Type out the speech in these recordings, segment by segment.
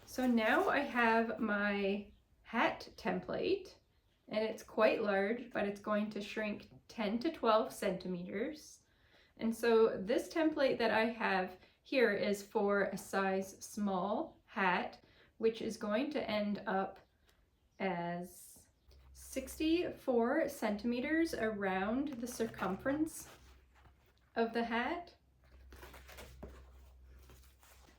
So now I have my hat template, and it's quite large, but it's going to shrink 10 to 12 centimeters. And so this template that I have here is for a size small hat, which is going to end up as 64 centimeters around the circumference of the hat.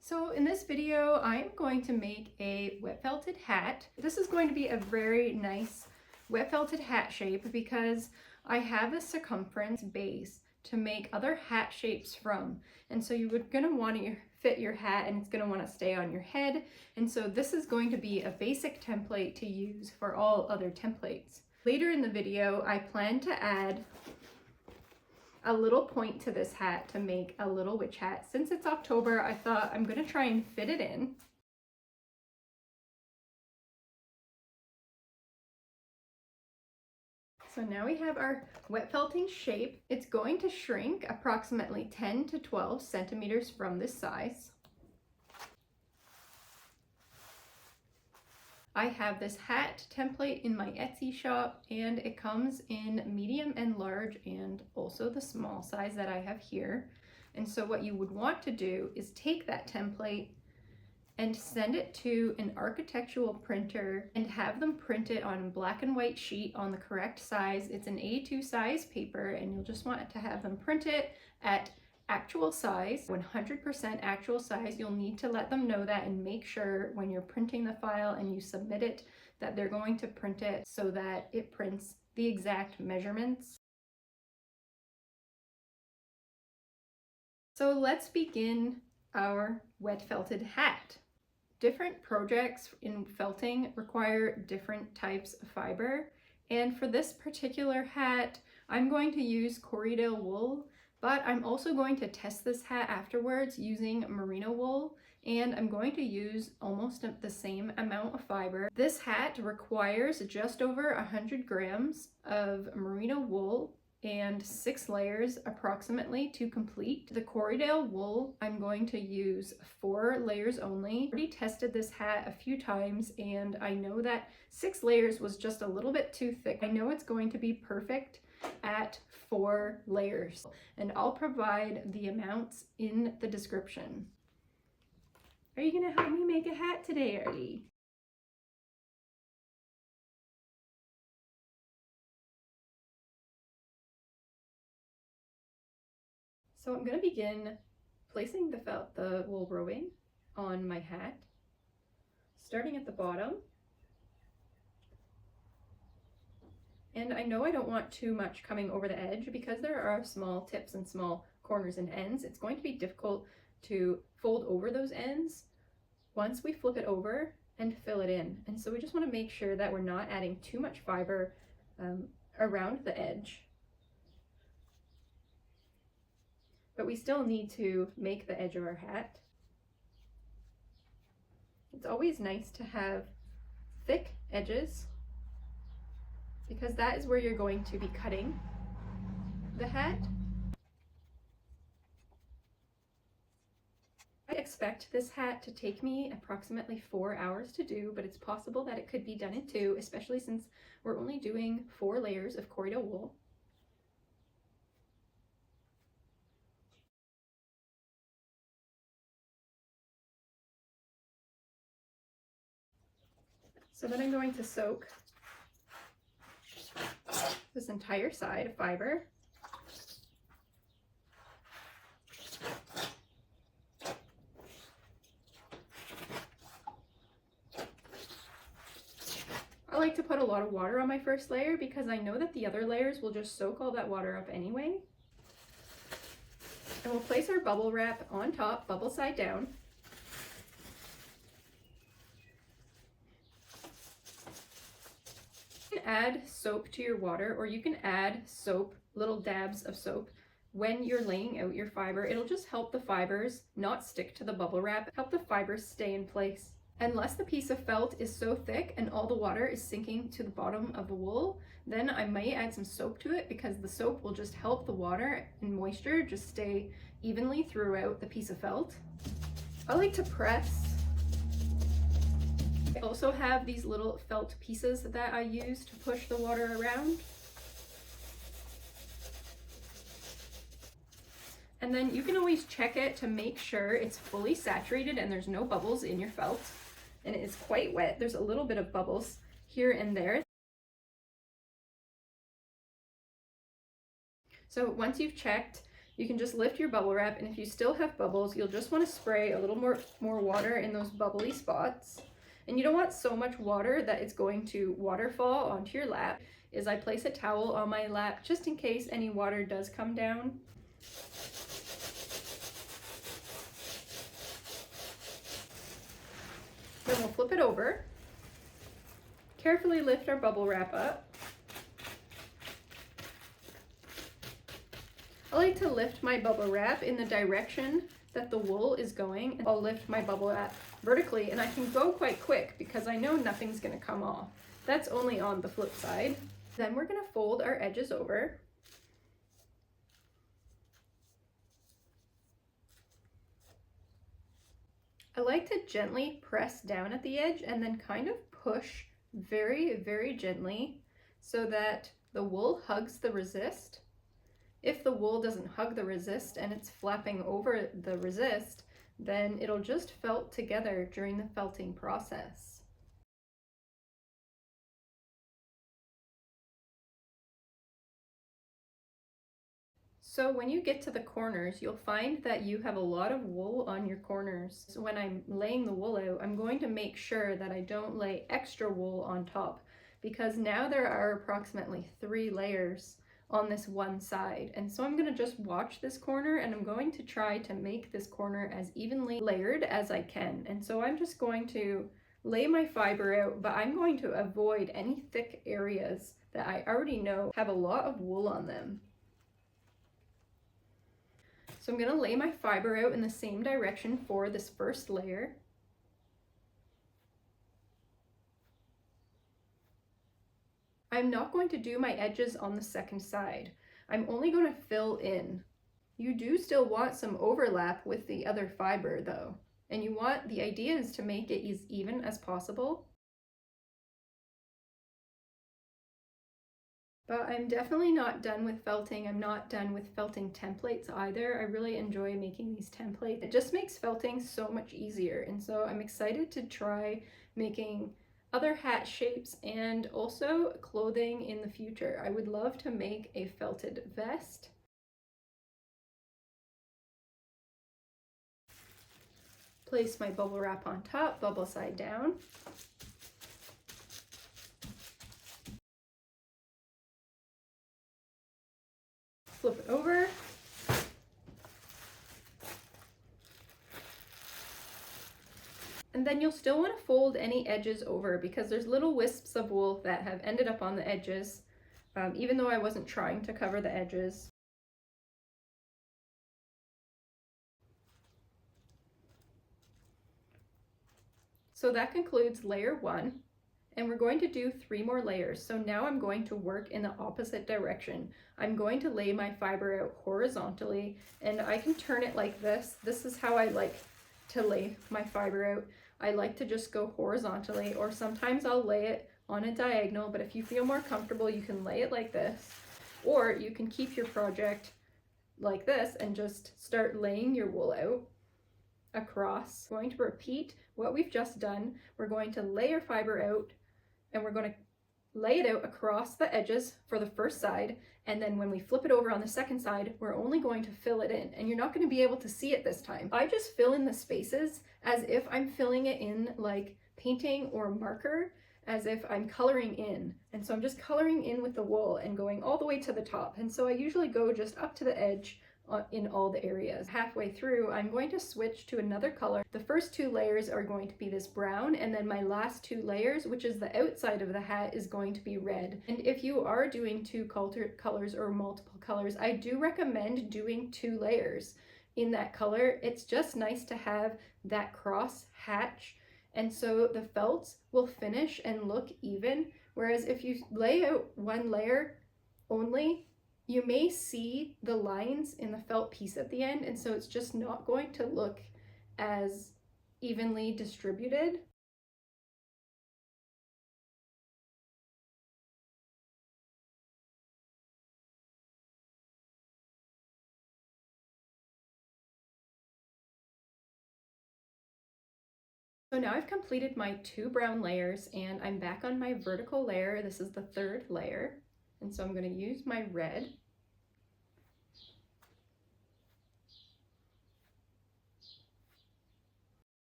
So in this video, I'm going to make a wet felted hat. This is going to be a very nice wet felted hat shape because I have a circumference base to make other hat shapes from. And so you're gonna want to fit your hat, and it's gonna want to stay on your head. And so this is going to be a basic template to use for all other templates. Later in the video, I plan to add a little point to this hat to make a little witch hat. Since it's October, I thought I'm gonna try and fit it in. So now we have our wet felting shape. It's going to shrink approximately 10 to 12 centimeters from this size. I have this hat template in my Etsy shop, and it comes in medium and large and also the small size that I have here. And so what you would want to do is take that template and send it to an architectural printer and have them print it on a black and white sheet on the correct size. It's an A2 size paper, and you'll just want to have them print it at actual size, 100% actual size. You'll need to let them know that and make sure when you're printing the file and you submit it that they're going to print it so that it prints the exact measurements. So let's begin our wet felted hat. Different projects in felting require different types of fiber, and for this particular hat I'm going to use Corriedale wool, but I'm also going to test this hat afterwards using merino wool, and I'm going to use almost the same amount of fiber. This hat requires just over 100 grams of merino wool and 6 layers approximately to complete. The Corriedale wool, I'm going to use 4 layers only. I already tested this hat a few times, and I know that 6 layers was just a little bit too thick. I know it's going to be perfect at 4 layers, and I'll provide the amounts in the description. Are you gonna help me make a hat today, Artie? So I'm going to begin placing the wool roving on my hat, starting at the bottom. And I know I don't want too much coming over the edge because there are small tips and small corners and ends. It's going to be difficult to fold over those ends once we flip it over and fill it in. And so we just want to make sure that we're not adding too much fiber around the edge. But we still need to make the edge of our hat. It's always nice to have thick edges because that is where you're going to be cutting the hat. I expect this hat to take me approximately 4 hours to do, but it's possible that it could be done in 2, especially since we're only doing 4 layers of Corriedale wool. So then I'm going to soak this entire side of fiber. I like to put a lot of water on my first layer because I know that the other layers will just soak all that water up anyway. And we'll place our bubble wrap on top, bubble side down. You can add soap to your water, or you can add soap, little dabs of soap, when you're laying out your fiber, it'll just help the fibers not stick to the bubble wrap, help the fibers stay in place. Unless the piece of felt is so thick and all the water is sinking to the bottom of the wool, then I might add some soap to it, because the soap will just help the water and moisture just stay evenly throughout the piece of felt. I like to press. I also have these little felt pieces that I use to push the water around. And then you can always check it to make sure it's fully saturated and there's no bubbles in your felt. And it is quite wet. There's a little bit of bubbles here and there. So once you've checked, you can just lift your bubble wrap, and if you still have bubbles, you'll just want to spray a little more water in those bubbly spots. And you don't want so much water that it's going to waterfall onto your lap. Is I place a towel on my lap just in case any water does come down. Then we'll flip it over. Carefully lift our bubble wrap up. I like to lift my bubble wrap in the direction that the wool is going. I'll lift my bubble wrap vertically, and I can go quite quick because I know nothing's going to come off. That's only on the flip side. Then we're going to fold our edges over. I like to gently press down at the edge and then kind of push very, very gently so that the wool hugs the resist. If the wool doesn't hug the resist and it's flapping over the resist, then it'll just felt together during the felting process. So when you get to the corners, you'll find that you have a lot of wool on your corners. So when I'm laying the wool out, I'm going to make sure that I don't lay extra wool on top, because now there are approximately 3 layers on this one side. And so I'm going to just watch this corner, and I'm going to try to make this corner as evenly layered as I can. And so I'm just going to lay my fiber out, but I'm going to avoid any thick areas that I already know have a lot of wool on them. So I'm going to lay my fiber out in the same direction for this first layer. I'm not going to do my edges on the second side. I'm only going to fill in. You do still want some overlap with the other fiber though, and the idea is to make it as even as possible. But I'm definitely not done with felting. I'm not done with felting templates either. I really enjoy making these templates. It just makes felting so much easier, and so I'm excited to try making other hat shapes and also clothing in the future. I would love to make a felted vest. Place my bubble wrap on top, bubble side down. Flip it over. And then you'll still want to fold any edges over, because there's little wisps of wool that have ended up on the edges, even though I wasn't trying to cover the edges. So that concludes layer 1, and we're going to do 3 more layers. So now I'm going to work in the opposite direction. I'm going to lay my fiber out horizontally, and I can turn it like this. This is how I like to lay my fiber out. I like to just go horizontally, or sometimes I'll lay it on a diagonal, but if you feel more comfortable, you can lay it like this, or you can keep your project like this and just start laying your wool out across. We're going to repeat what we've just done. We're going to lay our fiber out, and we're going to lay it out across the edges for the first side, and then when we flip it over on the second side, we're only going to fill it in, and you're not going to be able to see it this time. I just fill in the spaces as if I'm filling it in like painting or marker, as if I'm coloring in. And so I'm just coloring in with the wool and going all the way to the top. And so I usually go just up to the edge in all the areas. Halfway through, I'm going to switch to another color. The first two layers are going to be this brown, and then my last two layers, which is the outside of the hat, is going to be red. And if you are doing two colors or multiple colors, I do recommend doing 2 layers in that color. It's just nice to have that cross hatch, and so the felts will finish and look even. Whereas if you lay out 1 layer only, you may see the lines in the felt piece at the end, and so it's just not going to look as evenly distributed. So now I've completed my 2 brown layers, and I'm back on my vertical layer. This is the 3rd layer, and so I'm going to use my red.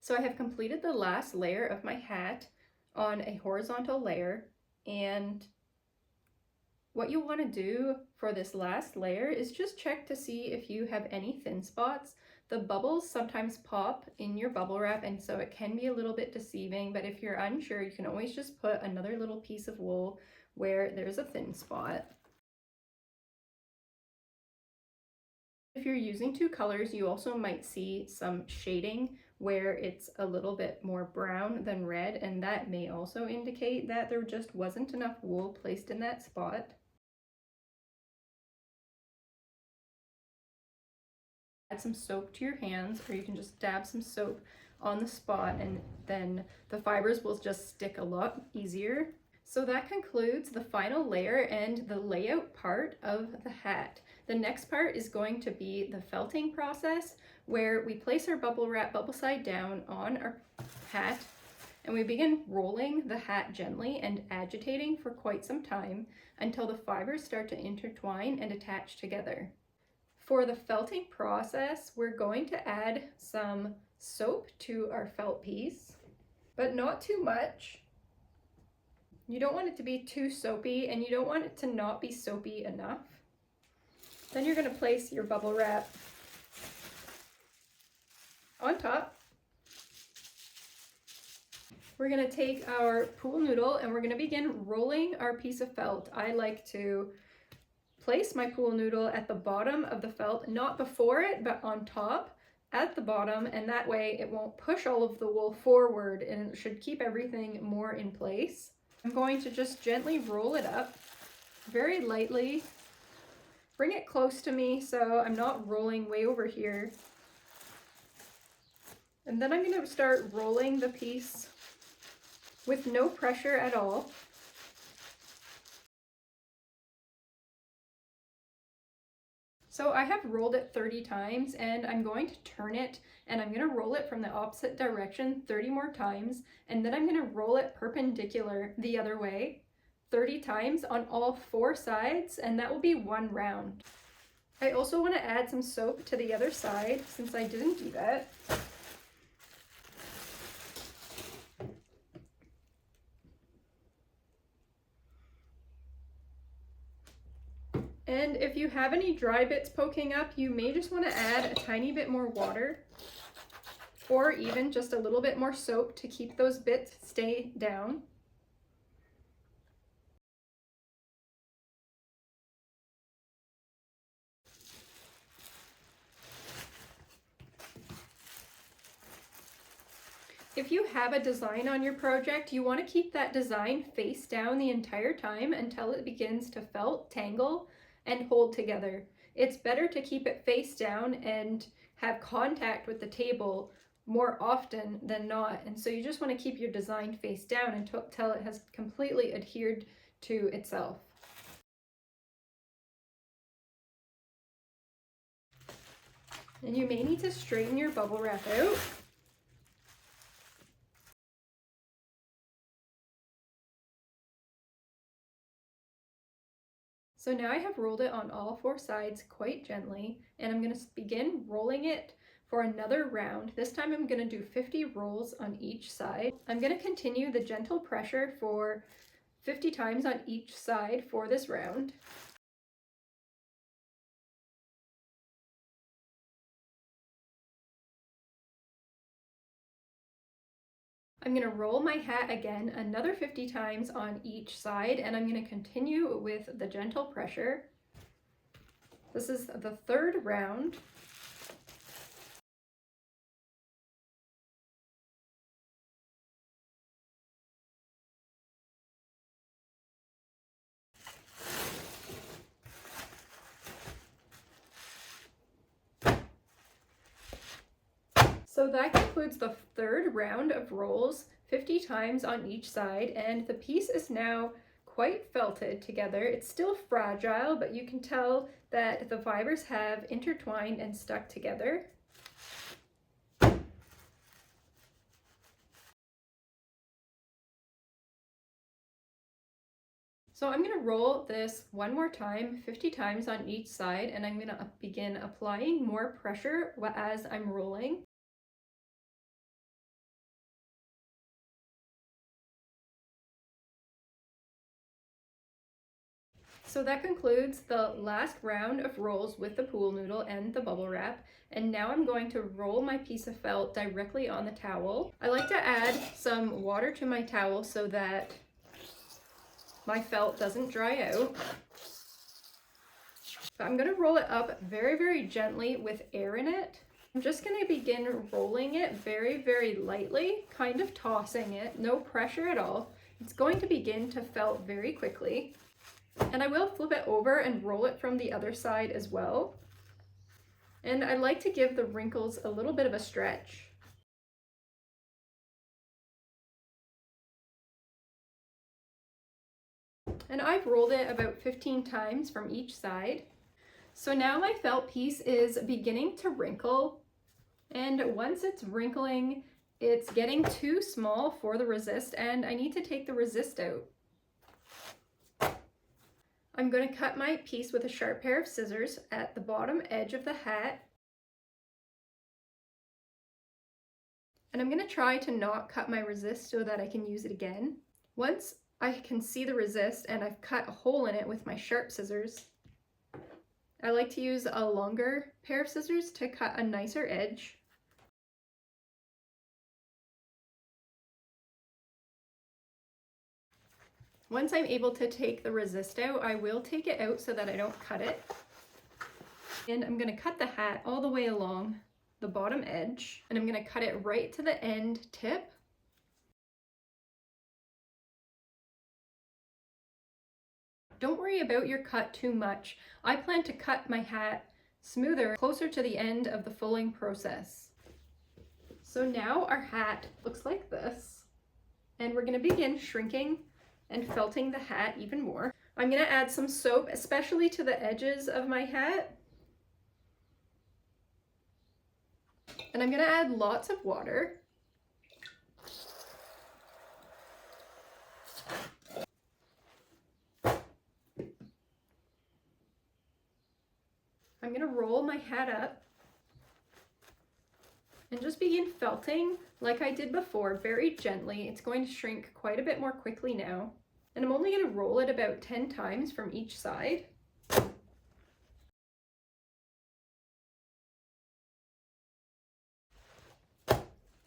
So I have completed the last layer of my hat on a horizontal layer, and what you want to do for this last layer is just check to see if you have any thin spots. The bubbles sometimes pop in your bubble wrap, and so it can be a little bit deceiving, but if you're unsure, you can always just put another little piece of wool where there's a thin spot. If you're using 2 colors, you also might see some shading where it's a little bit more brown than red, and that may also indicate that there just wasn't enough wool placed in that spot. Add some soap to your hands, or you can just dab some soap on the spot, and then the fibers will just stick a lot easier. So that concludes the final layer and the layout part of the hat. The next part is going to be the felting process, where we place our bubble wrap bubble side down on our hat, and we begin rolling the hat gently and agitating for quite some time until the fibers start to intertwine and attach together. For the felting process, we're going to add some soap to our felt piece, but not too much. You don't want it to be too soapy, and you don't want it to not be soapy enough. Then you're going to place your bubble wrap on top. We're going to take our pool noodle and we're going to begin rolling our piece of felt. I like to place my pool noodle at the bottom of the felt, not before it, but on top at the bottom, and that way it won't push all of the wool forward and it should keep everything more in place. I'm going to just gently roll it up very lightly. Bring it close to me so I'm not rolling way over here. And then I'm going to start rolling the piece with no pressure at all. So I have rolled it 30 times, and I'm going to turn it, and I'm going to roll it from the opposite direction 30 more times, and then I'm going to roll it perpendicular the other way 30 times on all 4 sides, and that will be 1 round. I also want to add some soap to the other side since I didn't do that. And if you have any dry bits poking up, you may just want to add a tiny bit more water, or even just a little bit more soap to keep those bits stay down. If you have a design on your project, you want to keep that design face down the entire time until it begins to felt, tangle, and hold together. It's better to keep it face down and have contact with the table more often than not. And so you just want to keep your design face down until it has completely adhered to itself. And you may need to straighten your bubble wrap out. So now I have rolled it on all 4 sides quite gently, and I'm going to begin rolling it for another round. This time I'm going to do 50 rolls on each side. I'm going to continue the gentle pressure for 50 times on each side for this round. I'm going to roll my hat again another 50 times on each side, and I'm going to continue with the gentle pressure. This is the 3rd round. So that concludes the 3rd round of rolls, 50 times on each side, and the piece is now quite felted together. It's still fragile, but you can tell that the fibers have intertwined and stuck together. So I'm going to roll this one more time, 50 times on each side, and I'm going to begin applying more pressure as I'm rolling. So that concludes the last round of rolls with the pool noodle and the bubble wrap. And now I'm going to roll my piece of felt directly on the towel. I like to add some water to my towel so that my felt doesn't dry out. But I'm going to roll it up very, very gently with air in it. I'm just going to begin rolling it very, very lightly, kind of tossing it, no pressure at all. It's going to begin to felt very quickly. And I will flip it over and roll it from the other side as well. And I like to give the wrinkles a little bit of a stretch. And I've rolled it about 15 times from each side. So now my felt piece is beginning to wrinkle. And once it's wrinkling, it's getting too small for the resist, and I need to take the resist out. I'm going to cut my piece with a sharp pair of scissors at the bottom edge of the hat. And I'm going to try to not cut my resist so that I can use it again. Once I can see the resist and I've cut a hole in it with my sharp scissors, I like to use a longer pair of scissors to cut a nicer edge. Once I'm able to take the resist out, I will take it out so that I don't cut it. And I'm going to cut the hat all the way along the bottom edge, and I'm going to cut it right to the end tip. Don't worry about your cut too much. I plan to cut my hat smoother closer to the end of the fulling process. So now our hat looks like this, and we're going to begin shrinking and felting the hat even more. I'm going to add some soap, especially to the edges of my hat. And I'm going to add lots of water. I'm going to roll my hat up and just begin felting like I did before, very gently. It's going to shrink quite a bit more quickly now. And I'm only going to roll it about 10 times from each side.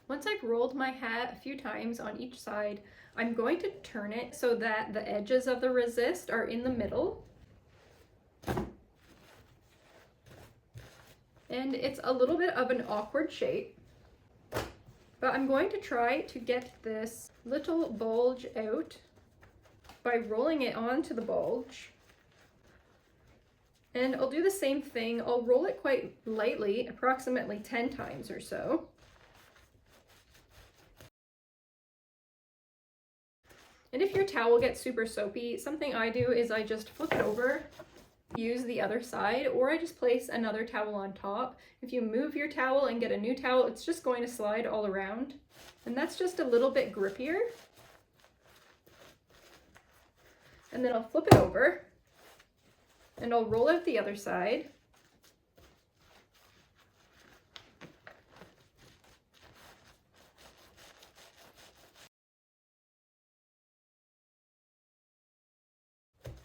Once I've rolled my hat a few times on each side, I'm going to turn it so that the edges of the resist are in the middle. And it's a little bit of an awkward shape, but I'm going to try to get this little bulge out by rolling it onto the bulge. And I'll do the same thing. I'll roll it quite lightly, approximately 10 times or so. And if your towel gets super soapy, something I do is I just flip it over Use the other side, or I just place another towel on top. If you move your towel and get a new towel, it's just going to slide all around. And that's just a little bit grippier. And then I'll flip it over and I'll roll out the other side.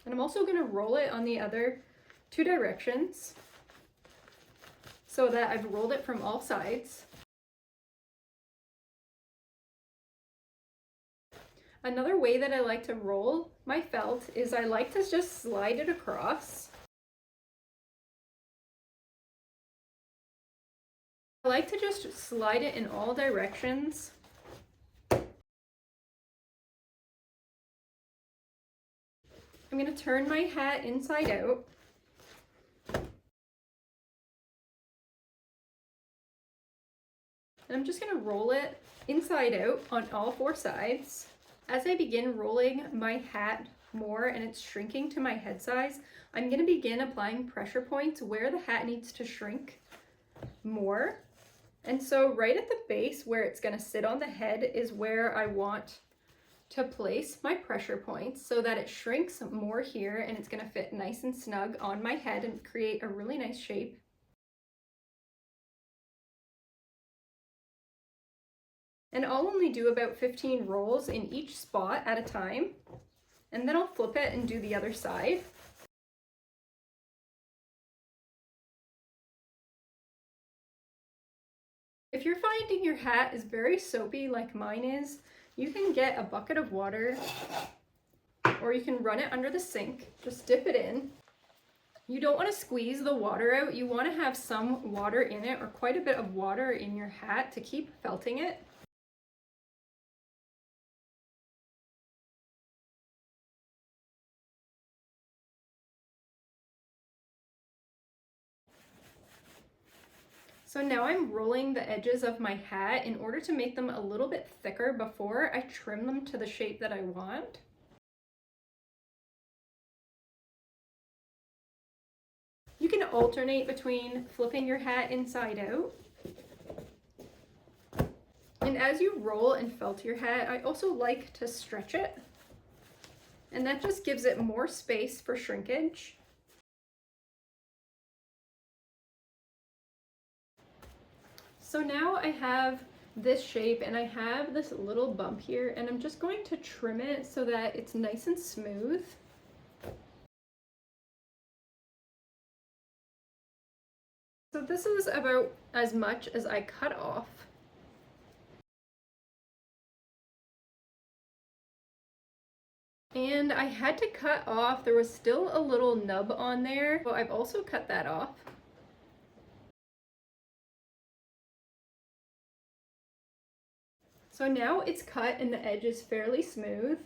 And I'm also going to roll it on the other two directions so that I've rolled it from all sides. Another way that I like to roll my felt is I like to just slide it across. I like to just slide it in all directions. I'm going to turn my hat inside out. And I'm just going to roll it inside out on all four sides. As I begin rolling my hat more and it's shrinking to my head size, I'm going to begin applying pressure points where the hat needs to shrink more. And so right at the base where it's going to sit on the head is where I want to place my pressure points so that it shrinks more here and it's going to fit nice and snug on my head and create a really nice shape. And I'll only do about 15 rolls in each spot at a time, and then I'll flip it and do the other side. If you're finding your hat is very soapy like mine is, you can get a bucket of water or you can run it under the sink. Just dip it in. You don't want to squeeze the water out. You want to have some water in it or quite a bit of water in your hat to keep felting it. So now I'm rolling the edges of my hat in order to make them a little bit thicker before I trim them to the shape that I want. You can alternate between flipping your hat inside out. And as you roll and felt your hat, I also like to stretch it. And that just gives it more space for shrinkage. So now I have this shape and I have this little bump here and I'm just going to trim it so that it's nice and smooth. So this is about as much as I cut off. And I had to cut off, there was still a little nub on there, but I've also cut that off. So now it's cut and the edge is fairly smooth.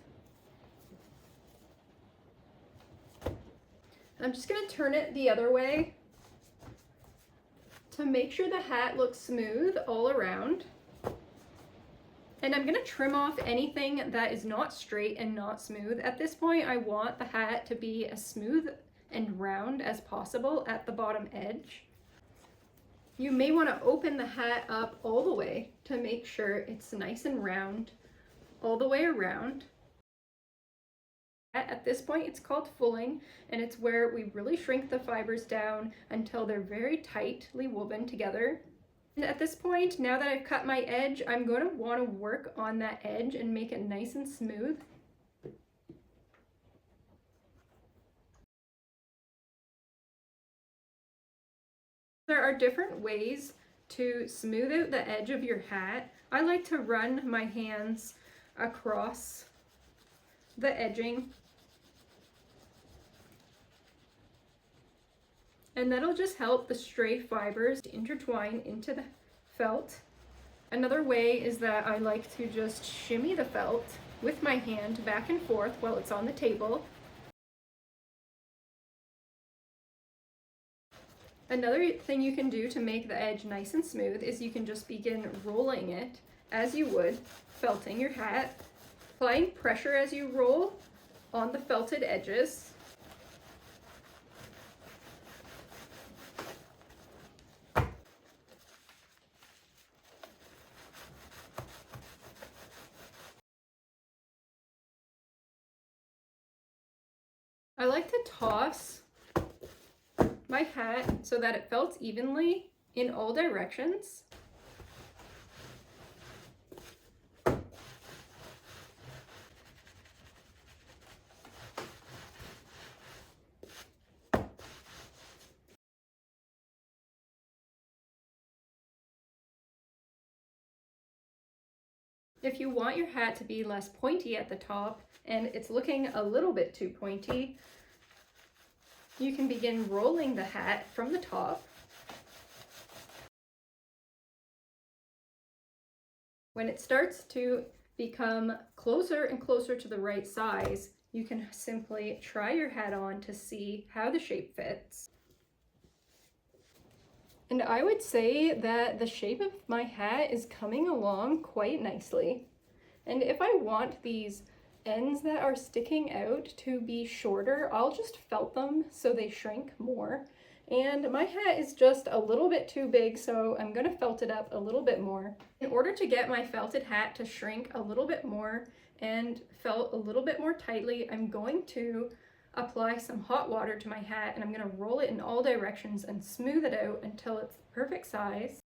And I'm just going to turn it the other way to make sure the hat looks smooth all around. And I'm going to trim off anything that is not straight and not smooth. At this point, I want the hat to be as smooth and round as possible at the bottom edge. You may want to open the hat up all the way to make sure it's nice and round all the way around. At this point, it's called fulling, and it's where we really shrink the fibers down until they're very tightly woven together. And at this point, now that I've cut my edge, I'm going to want to work on that edge and make it nice and smooth. There are different ways to smooth out the edge of your hat. I like to run my hands across the edging, and that'll just help the stray fibers to intertwine into the felt. Another way is that I like to just shimmy the felt with my hand back and forth while it's on the table. Another thing you can do to make the edge nice and smooth is you can just begin rolling it as you would felting your hat, applying pressure as you roll on the felted edges. like to toss my hat so that it felts evenly in all directions. If you want your hat to be less pointy at the top and it's looking a little bit too pointy, you can begin rolling the hat from the top. When it starts to become closer and closer to the right size, you can simply try your hat on to see how the shape fits. And I would say that the shape of my hat is coming along quite nicely. And if I want these ends that are sticking out to be shorter, I'll just felt them so they shrink more. And my hat is just a little bit too big, so I'm gonna felt it up a little bit more. In order to get my felted hat to shrink a little bit more and felt a little bit more tightly, I'm going to apply some hot water to my hat, and I'm going to roll it in all directions and smooth it out until it's the perfect size.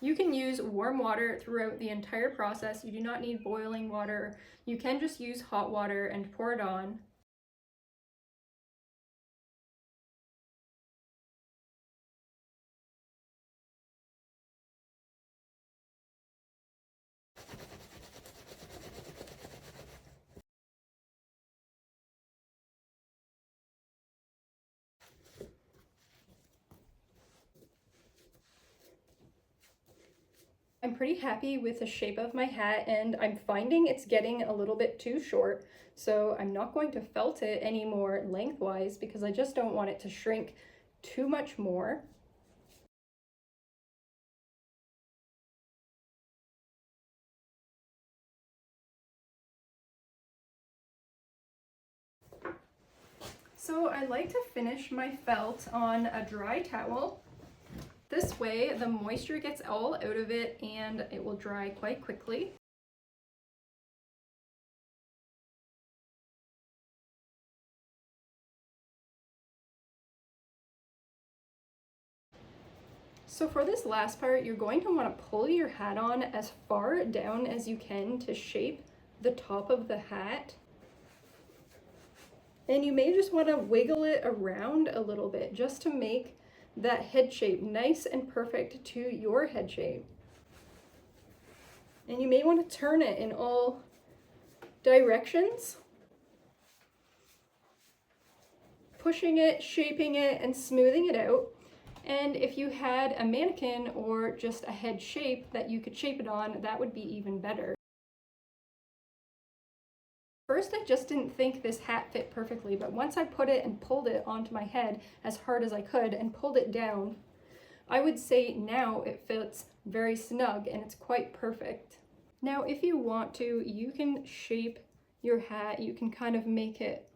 You can use warm water throughout the entire process. You do not need boiling water. You can just use hot water and pour it on. I'm pretty happy with the shape of my hat, and I'm finding it's getting a little bit too short, so I'm not going to felt it anymore lengthwise because I just don't want it to shrink too much more. So I like to finish my felt on a dry towel. This way the moisture gets all out of it and it will dry quite quickly. So for this last part, you're going to want to pull your hat on as far down as you can to shape the top of the hat. And you may just want to wiggle it around a little bit just to make that head shape nice and perfect to your head shape. And you may want to turn it in all directions, pushing it, shaping it, and smoothing it out. And if you had a mannequin or just a head shape that you could shape it on, that would be even better. First, I just didn't think this hat fit perfectly, but once I put it and pulled it onto my head as hard as I could and pulled it down, I would say now it fits very snug and it's quite perfect. Now, if you want to, you can shape your hat. You can kind of make it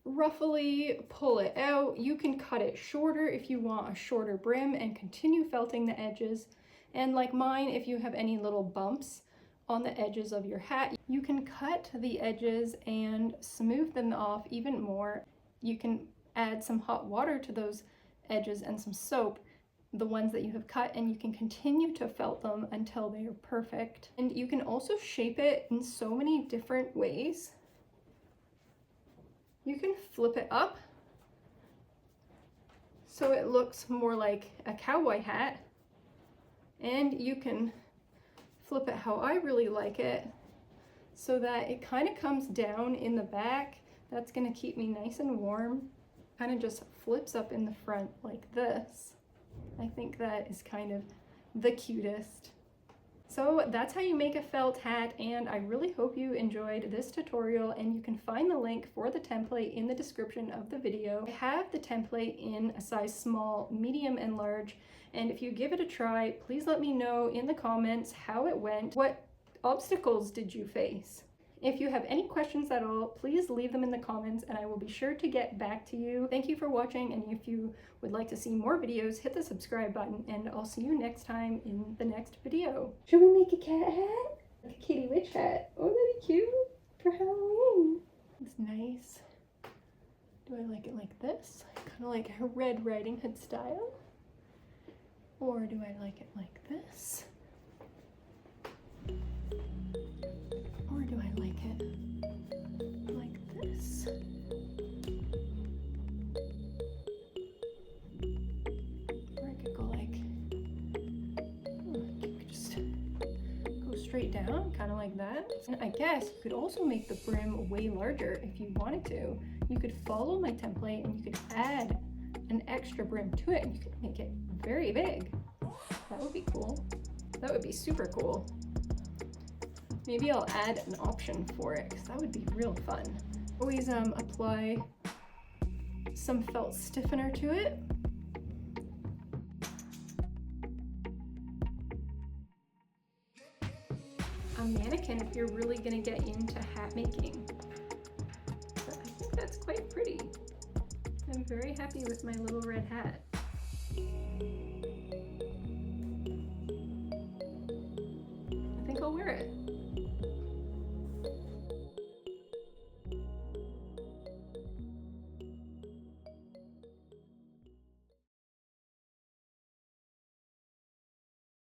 roughly, pull it out. You can cut it shorter if you want a shorter brim and continue felting the edges. And like mine, if you have any little bumps on the edges of your hat, you can cut the edges and smooth them off even more. You can add some hot water to those edges and some soap, the ones that you have cut, and you can continue to felt them until they are perfect. And you can also shape it in so many different ways. You can flip it up so it looks more like a cowboy hat, and you can flip it how I really like it so that it kind of comes down in the back. That's going to keep me nice and warm. Kind of just flips up in the front like this. I think that is kind of the cutest. So that's how you make a felt hat, and I really hope you enjoyed this tutorial, and you can find the link for the template in the description of the video. I have the template in a size small, medium, and large, and if you give it a try, please let me know in the comments how it went. What obstacles did you face? If you have any questions at all, please leave them in the comments and I will be sure to get back to you. Thank you for watching, and if you would like to see more videos, hit the subscribe button, and I'll see you next time in the next video. Should we make a cat hat? Like a kitty witch hat. Oh, that'd be cute for Halloween. It's nice. Do I like it like this? Kind of like a Red Riding Hood style? Or do I like it like this? Or do I like it like this? Or I could go like, you could just go straight down, kind of like that. And I guess you could also make the brim way larger if you wanted to. You could follow my template and you could add an extra brim to it and you could make it very big. That would be cool. That would be super cool. Maybe I'll add an option for it because that would be real fun. Always apply some felt stiffener to it. A mannequin if you're really gonna get into hat making. But I think that's quite pretty. I'm very happy with my little red hat. I think I'll wear it.